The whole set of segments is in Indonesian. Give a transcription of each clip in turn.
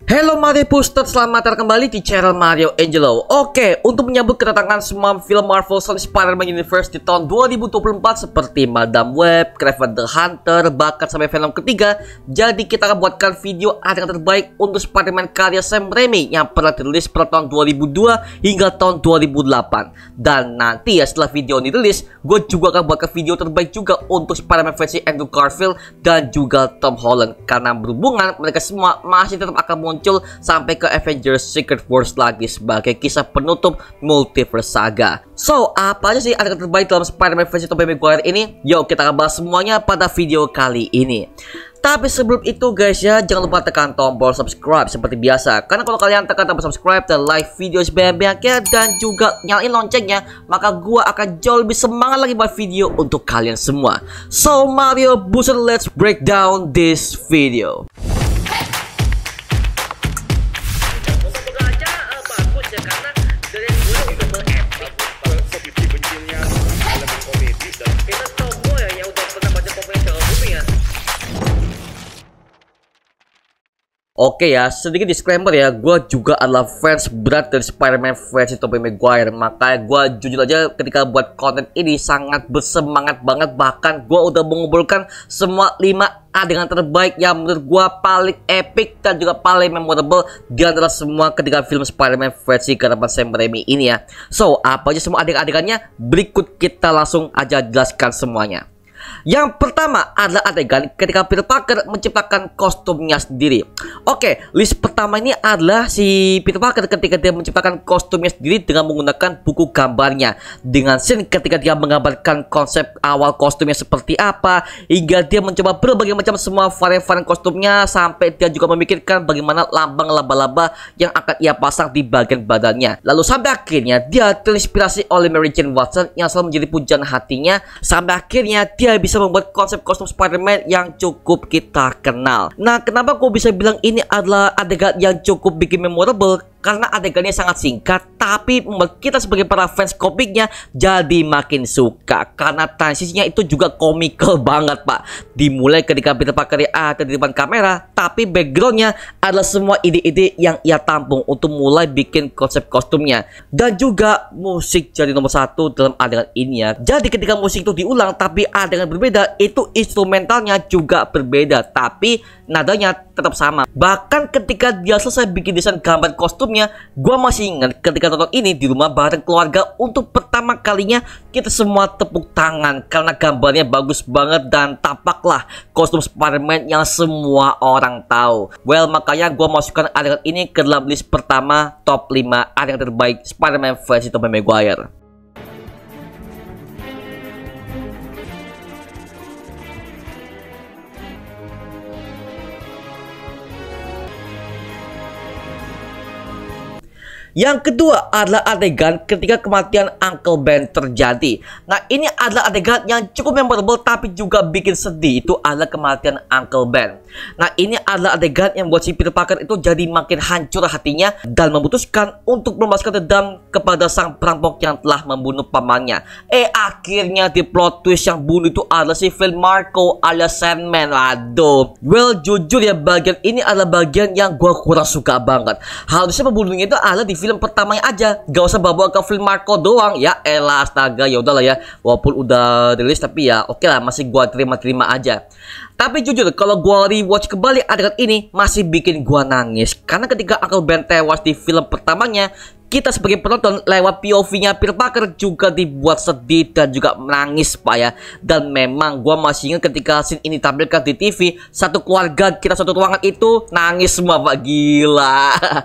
Halo Mario Booster, selamat datang kembali di channel Mario Angelo. Oke, untuk menyambut kedatangan semua film Marvel Sony Spider-Man Universe di tahun 2024 seperti Madame Web, Kraven the Hunter, bahkan sampai film ketiga, jadi kita akan buatkan video adegan terbaik untuk Spider-Man karya Sam Raimi yang pernah dirilis pada tahun 2002 hingga tahun 2008. Dan nanti ya setelah video ini dirilis, gue juga akan buatkan video terbaik juga untuk Spider-Man versi Andrew Garfield dan juga Tom Holland, karena berhubungan mereka semua masih tetap akan muncul sampai ke Avengers Secret Wars lagi sebagai kisah penutup multiverse saga. So, apa aja sih adegan terbaik dalam Spider-Man versi Tobey Maguire ini? Yuk kita akan bahas semuanya pada video kali ini. Tapi sebelum itu guys ya, jangan lupa tekan tombol subscribe seperti biasa. Karena kalau kalian tekan tombol subscribe dan like video sebanyak-banyaknya dan juga nyalain loncengnya, maka gua akan jauh lebih semangat lagi buat video untuk kalian semua. So Mario Booster, let's break down this video. Oke ya, sedikit disclaimer ya, gue juga adalah fans berat dari Spider-Man versi Tobey Maguire. Makanya gue jujur aja ketika buat konten ini sangat bersemangat banget. Bahkan gue udah mengumpulkan semua 5 adegan terbaik yang menurut gue paling epic dan juga paling memorable di antara semua ketika film Spider-Man versi garapan Sam Raimi ini ya. So, apa aja semua adegan-adegannya? Berikut kita langsung aja jelaskan semuanya. Yang pertama adalah adegan ketika Peter Parker menciptakan kostumnya sendiri. Oke, list pertama ini adalah si Peter Parker ketika dia menciptakan kostumnya sendiri dengan menggunakan buku gambarnya. Dengan scene ketika dia menggambarkan konsep awal kostumnya seperti apa, hingga dia mencoba berbagai macam semua varian-varian kostumnya, sampai dia juga memikirkan bagaimana lambang laba-laba yang akan ia pasang di bagian badannya. Lalu sampai akhirnya dia terinspirasi oleh Mary Jane Watson yang selalu menjadi pujian hatinya, sampai akhirnya dia bisa membuat konsep kostum Spider-Man yang cukup kita kenal. Nah, kenapa gue bisa bilang ini adalah adegan yang cukup bikin memorable? Karena adegannya sangat singkat, tapi membuat kita sebagai para fans komiknya jadi makin suka. Karena transisinya itu juga komikal banget, Pak. Dimulai ketika Peter Parker ada di depan kamera, tapi backgroundnya adalah semua ide-ide yang ia tampung untuk mulai bikin konsep kostumnya. Dan juga musik jadi nomor satu dalam adegan ini ya. Jadi ketika musik itu diulang tapi adegan berbeda, itu instrumentalnya juga berbeda, tapi nadanya tetap sama. Bahkan ketika dia selesai bikin desain gambar kostumnya, gue masih ingat ketika nonton ini di rumah bareng keluarga untuk pertama kalinya, kita semua tepuk tangan karena gambarnya bagus banget dan tampaklah kostum Spider-Man yang semua orang tahu. Well, makanya gue masukkan adegan ini ke dalam list pertama top 5 adegan terbaik Spider-Man versi Tobey Maguire. Yang kedua adalah adegan ketika kematian Uncle Ben terjadi. Nah, ini adalah adegan yang cukup memorable tapi juga bikin sedih. Itu adalah kematian Uncle Ben. Nah, ini adalah adegan yang buat si Peter Parker itu jadi makin hancur hatinya dan memutuskan untuk membalaskan dendam kepada sang perampok yang telah membunuh pamannya. Akhirnya di plot twist yang bunuh itu adalah si Phil Marco alias Sandman. Aduh. Well, jujur ya, bagian ini adalah bagian yang gua kurang suka banget. Harusnya pembunuhnya itu adalah di film pertamanya aja, gak usah bawa ke film Marco doang. Ya elah, astaga, ya udahlah ya, walaupun udah rilis tapi ya oke lah, masih gua terima-terima aja. Tapi jujur kalau gua rewatch kembali adegan ini masih bikin gua nangis, karena ketika Uncle Ben tewas di film pertamanya, kita sebagai penonton lewat POV-nya Peter Parker juga dibuat sedih dan juga menangis, Pak ya. Dan memang gua masih ingat ketika scene ini tampilkan di TV, satu keluarga kita satu ruangan itu nangis semua, Pak. Gila.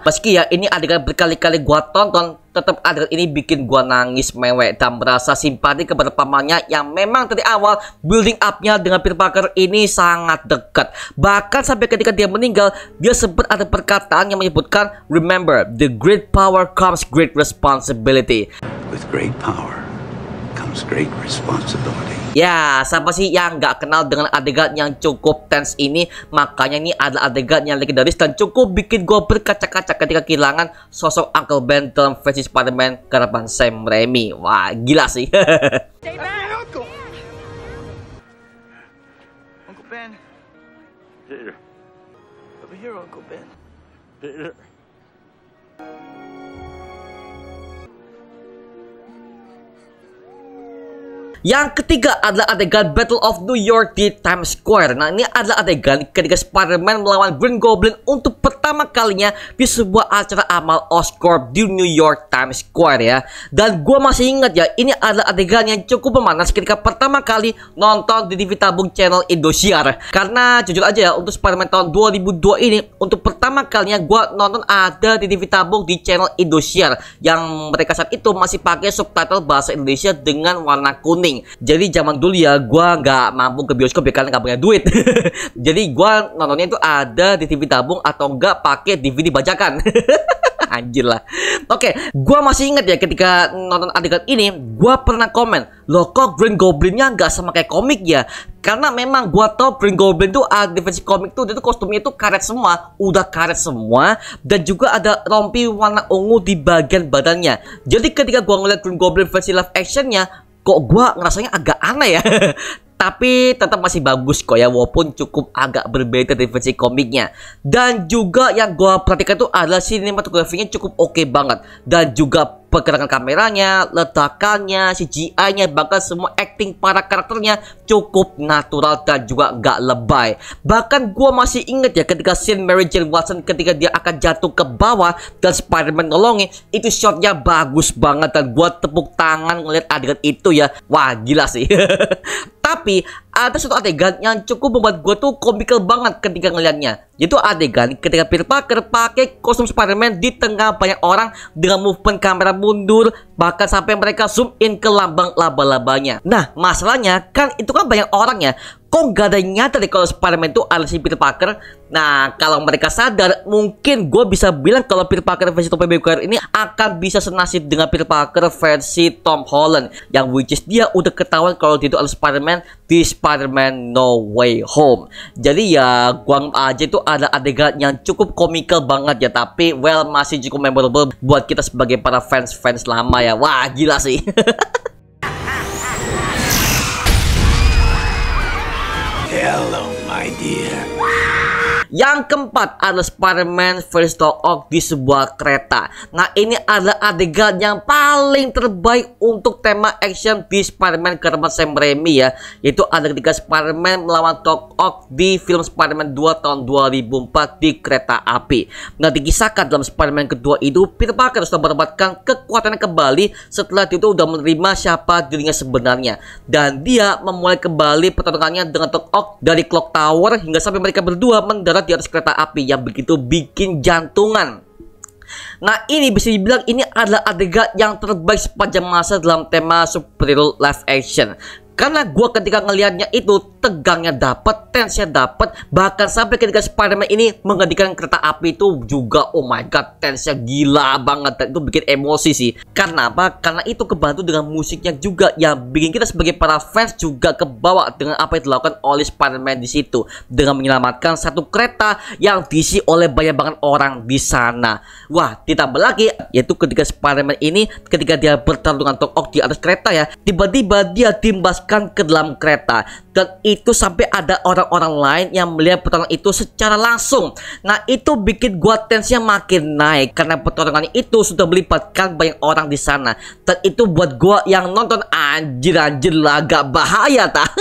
Meski ya ini adegan berkali-kali gua tonton, tetap adegan ini bikin gua nangis mewek dan merasa simpati kepada pamannya yang memang dari awal building up-nya dengan Peter Parker ini sangat dekat. Bahkan sampai ketika dia meninggal, dia sempat ada perkataan yang menyebutkan, "Remember, the great power comes great responsibility." With great power comes great responsibility. Ya, siapa sih yang nggak kenal dengan adegan yang cukup tense ini? Makanya ini adalah adegan yang legendaris dan cukup bikin gue berkaca-kaca ketika kehilangan sosok Uncle Ben dalam versi Spider-Man garapan Sam Raimi. Wah, gila sih. Uncle Ben. Over here, Uncle Ben. Yang ketiga adalah adegan Battle of New York di Times Square. Nah, ini adalah adegan ketika Spider-Man melawan Green Goblin untuk pertama kalinya di sebuah acara amal Oscorp di New York Times Square ya. Dan gue masih ingat ya, ini adalah adegan yang cukup memanas ketika pertama kali nonton di TV tabung channel Indosiar. Karena jujur aja ya, untuk Spider-Man tahun 2002 ini, untuk pertama kalinya gue nonton ada di TV tabung di channel Indosiar, yang mereka saat itu masih pakai subtitle bahasa Indonesia dengan warna kuning. Jadi zaman dulu ya, gua nggak mampu ke bioskop ya karena nggak punya duit. Jadi gua nontonnya itu ada di TV tabung atau enggak pakai DVD bajakan. Anjir lah. Oke, gua masih ingat ya ketika nonton adegan ini, gua pernah komen, loh kok Green Goblin-nya nggak sama kayak komik ya? Karena memang gua tau Green Goblin tuh di versi komik tuh, dia tuh kostumnya tuh karet semua, udah karet semua, dan juga ada rompi warna ungu di bagian badannya. Jadi ketika gua ngeliat Green Goblin versi live actionnya, kok gua ngerasanya agak aneh ya. Tapi tetap masih bagus kok ya, walaupun cukup agak berbeda dari versi komiknya. Dan juga yang gua perhatikan tuh adalah sinematografinya cukup oke banget. Dan juga pergerakan kameranya, letakannya, CGI-nya, bahkan semua acting para karakternya cukup natural dan juga nggak lebay. Bahkan gue masih inget ya ketika scene Mary Jane Watson ketika dia akan jatuh ke bawah dan Spider-Man nolongin, itu shotnya bagus banget dan gue tepuk tangan ngeliat adegan itu ya. Wah gila sih. Tapi ada satu adegan yang cukup membuat gue tuh komikal banget ketika ngeliatnya. Itu adegan ketika Peter Parker pakai kostum Spider-Man di tengah banyak orang dengan movement kamera mundur, bahkan sampai mereka zoom in ke lambang laba-labanya. Nah, masalahnya kan itu kan banyak orang ya. Kok gak ada yang nyadar kalau Spider-Man itu adalah si Peter Parker? Nah, kalau mereka sadar, mungkin gue bisa bilang kalau Peter Parker versi Tobey Maguire ini akan bisa senasib dengan Peter Parker versi Tom Holland, yang which is dia udah ketahuan kalau dia itu adalah Spider-Man di Spider-Man No Way Home. Jadi ya, gua aja itu ada adegan yang cukup komikal banget ya, tapi well masih cukup memorable buat kita sebagai para fans lama ya. Wah, gila sih. Hello, my dear. Yang keempat adalah Spider-Man vs. Doc Ock di sebuah kereta. Nah, ini adalah adegan yang paling terbaik untuk tema action di Spider-Man karena Sam Raimi ya. Yaitu ada ketika Spider-Man melawan Doc Ock di film Spider-Man 2 tahun 2004 di kereta api. Nah, dikisahkan dalam Spider-Man kedua itu, Peter Parker sudah mendapatkan kekuatannya kembali setelah dia itu sudah menerima siapa dirinya sebenarnya. Dan dia memulai kembali pertarungannya dengan Doc Ock dari Clock Tower hingga sampai mereka berdua mendarat di atas kereta api yang begitu bikin jantungan. Nah, ini bisa dibilang ini adalah adegan yang terbaik sepanjang masa dalam tema superhero live action. Karena gue ketika ngelihatnya itu tegangnya dapat, tensinya dapat, bahkan sampai ketika Spider-Man ini menggantikan kereta api itu juga, oh my god, tensinya gila banget. Dan itu bikin emosi sih. Karena apa? Karena itu kebantu dengan musiknya juga yang bikin kita sebagai para fans juga kebawa dengan apa yang dilakukan oleh Spider-Man di situ, dengan menyelamatkan satu kereta yang diisi oleh banyak banget orang di sana. Wah, ditambah lagi yaitu ketika Spider-Man ini ketika dia bertarung dengan Doc Ock di atas kereta ya, tiba-tiba dia dimbaskan ke dalam kereta, dan itu sampai ada orang-orang lain yang melihat pertarungan itu secara langsung. Nah, itu bikin gua tensinya makin naik karena pertarungan itu sudah melibatkan banyak orang di sana, dan itu buat gua yang nonton anjir lah, agak bahaya tak.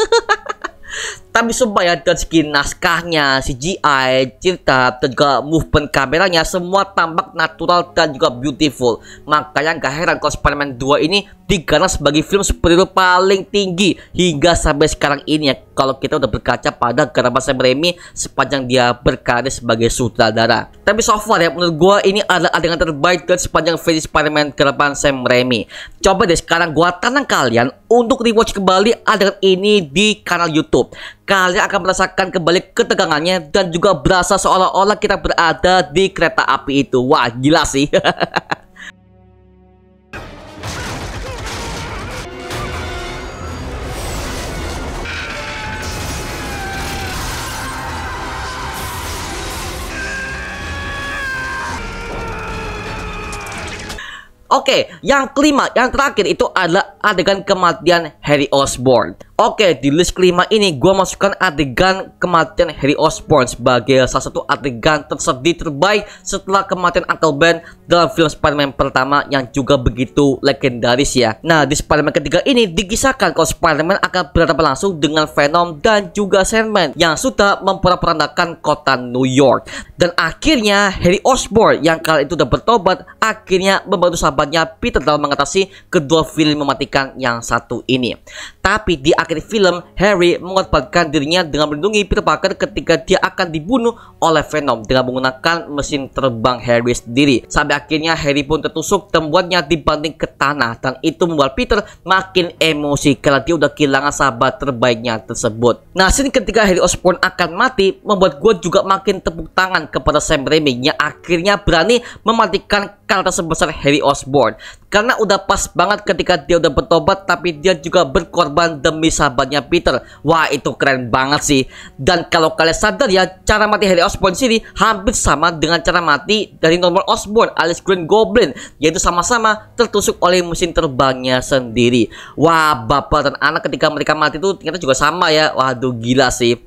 Tapi supaya dari segi naskahnya, CGI, cerita, dan juga movement kameranya semua tampak natural dan juga beautiful. Makanya gak heran kalau Spider-Man 2 ini digarap sebagai film superhero paling tinggi hingga sampai sekarang ini ya, kalau kita udah berkaca pada garapan Sam Raimi sepanjang dia berkarir sebagai sutradara. Tapi so far ya, menurut gue ini adalah adegan terbaik dari sepanjang versi Spider-Man garapan Sam Raimi. Coba deh sekarang gue tantang kalian untuk rewatch kembali adegan ini di kanal YouTube. Kalian akan merasakan kembali ketegangannya dan juga berasa seolah-olah kita berada di kereta api itu. Wah, gila sih. Oke, yang kelima, yang terakhir itu adalah adegan kematian Harry Osborn. Oke, di list kelima ini gue masukkan adegan kematian Harry Osborn sebagai salah satu adegan tersedih terbaik setelah kematian Uncle Ben dalam film Spider-Man pertama yang juga begitu legendaris ya. Nah, di Spider-Man ketiga ini dikisahkan kalau Spider-Man akan berhadapan langsung dengan Venom dan juga Sandman yang sudah memperandakan kota New York. Dan akhirnya Harry Osborn yang kala itu udah bertobat akhirnya membantu sahabatnya Peter dalam mengatasi kedua villain mematikan yang satu ini. Tapi di akhir film, Harry mengobatkan dirinya dengan melindungi Peter Parker ketika dia akan dibunuh oleh Venom dengan menggunakan mesin terbang Harry sendiri. Sampai akhirnya Harry pun tertusuk dan membuatnya dibanting ke tanah, dan itu membuat Peter makin emosi karena dia udah kehilangan sahabat terbaiknya tersebut. Nah, scene ketika Harry Osborn akan mati membuat gue juga makin tepuk tangan kepada Sam Raimi yang akhirnya berani mematikan karakter sebesar Harry Osborn. Karena udah pas banget ketika dia udah bertobat tapi dia juga berkorban demi sahabatnya Peter. Wah, itu keren banget sih. Dan kalau kalian sadar ya, cara mati Harry Osborn sini hampir sama dengan cara mati dari Norman Osborn alias Green Goblin, yaitu sama-sama tertusuk oleh mesin terbangnya sendiri. Wah, bapak dan anak ketika mereka mati itu ternyata juga sama ya. Waduh, gila sih.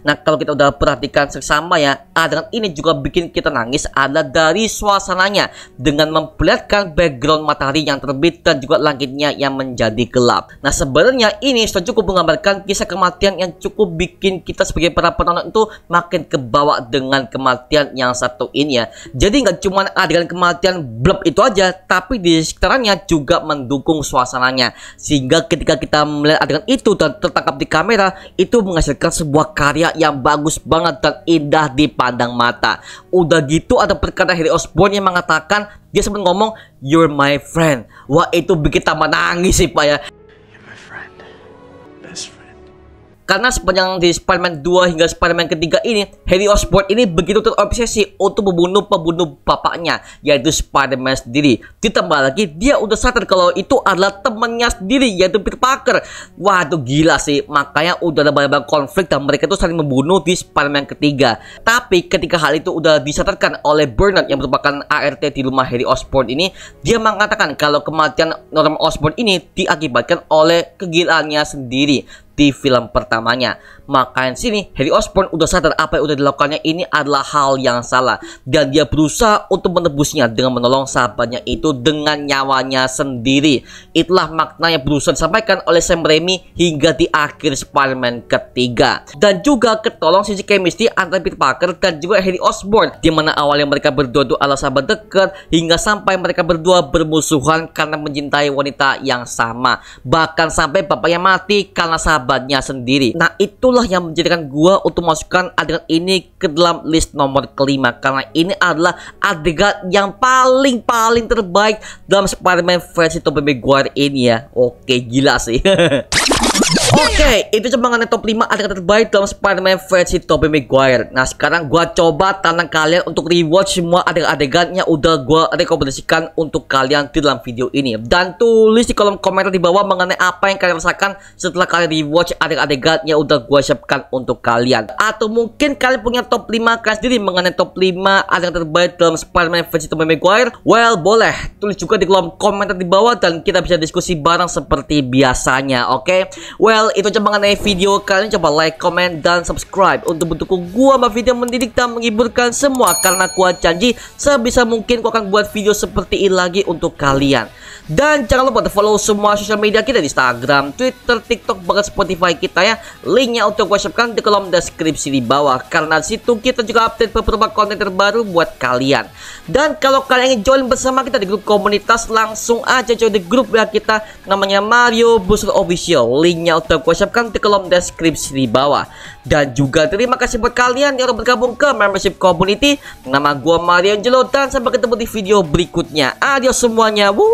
Nah, kalau kita udah perhatikan seksama ya, adegan ini juga bikin kita nangis adalah dari suasananya dengan memperlihatkan background matahari yang terbit dan juga langitnya yang menjadi gelap. Nah, sebenarnya ini sudah cukup menggambarkan kisah kematian yang cukup bikin kita sebagai para penonton itu makin kebawa dengan kematian yang satu ini ya. Jadi nggak cuma adegan kematian blub itu aja, tapi di sekitarnya juga mendukung suasananya. Sehingga ketika kita melihat adegan itu dan tertangkap di kamera, itu menghasilkan sebuah karya yang bagus banget dan indah dipandang mata. Udah gitu ada perkataan Harry Osborn yang mengatakan, dia sempat ngomong "You're my friend". Wah, itu bikin tambah nangis sih Pak ya. You're my friend. Best friend. Karena sepanjang di Spider-Man 2 hingga Spider-Man ketiga ini, Harry Osborn ini begitu terobsesi untuk membunuh pembunuh bapaknya, yaitu Spider-Man sendiri. Ditambah lagi, dia udah sadar kalau itu adalah temannya sendiri, yaitu Peter Parker. Wah, itu gila sih. Makanya udah ada banyak konflik dan mereka tuh saling membunuh di Spider-Man ketiga. Tapi ketika hal itu udah disadarkan oleh Bernard yang merupakan ART di rumah Harry Osborn ini, dia mengatakan kalau kematian Norman Osborn ini diakibatkan oleh kegilaannya sendiri di film pertamanya. Makanya sini Harry Osborn udah sadar apa yang udah dilakukannya ini adalah hal yang salah, dan dia berusaha untuk menebusnya dengan menolong sahabatnya itu dengan nyawanya sendiri. Itulah makna yang berusaha disampaikan oleh Sam Raimi hingga di akhir Spider-Man ketiga. Dan juga ketolong sisi chemistry antara Peter Parker dan juga Harry Osborn, di mana awalnya mereka berdua itu adalah sahabat dekat hingga sampai mereka berdua bermusuhan karena mencintai wanita yang sama. Bahkan sampai bapaknya mati karena sahabatnya sendiri. Nah, itulah yang menjadikan gua untuk masukkan adegan ini ke dalam list nomor kelima, karena ini adalah adegan yang paling terbaik dalam Spider-Man versi Tobey Maguire ini ya. Oke, gila sih. Oke, itu cuma mengenai top 5 adegan terbaik dalam Spider-Man versi Tobey Maguire. Nah, sekarang gua coba tantang kalian untuk rewatch semua adegan-adegan yang udah gua rekomendasikan untuk kalian di dalam video ini. Dan tulis di kolom komentar di bawah mengenai apa yang kalian rasakan setelah kalian rewatch adegan-adegan yang udah gua siapkan untuk kalian. Atau mungkin kalian punya top 5 kalian sendiri mengenai top 5 adegan terbaik dalam Spider-Man versi Tobey Maguire. Well, boleh tulis juga di kolom komentar di bawah dan kita bisa diskusi bareng seperti biasanya, oke? Well, itu cuma mengenai video kalian. Coba like, comment, dan subscribe untuk mendukung gua buat video mendidik dan menghiburkan semua, karena gua janji sebisa mungkin gua akan buat video seperti ini lagi untuk kalian. Dan jangan lupa follow semua sosial media kita di Instagram, Twitter, TikTok, bahkan Spotify kita ya. Linknya untuk gua siapkan di kolom deskripsi di bawah, karena situ kita juga update beberapa konten terbaru buat kalian. Dan kalau kalian ingin join bersama kita di grup komunitas, langsung aja join di grup ya kita, namanya Mario Booster Official. Linknya untuk gua siapkan di kolom deskripsi di bawah. Dan juga terima kasih buat kalian yang udah bergabung ke membership community. Nama gua Mario Angelo dan sampai ketemu di video berikutnya. Adios semuanya. Woo!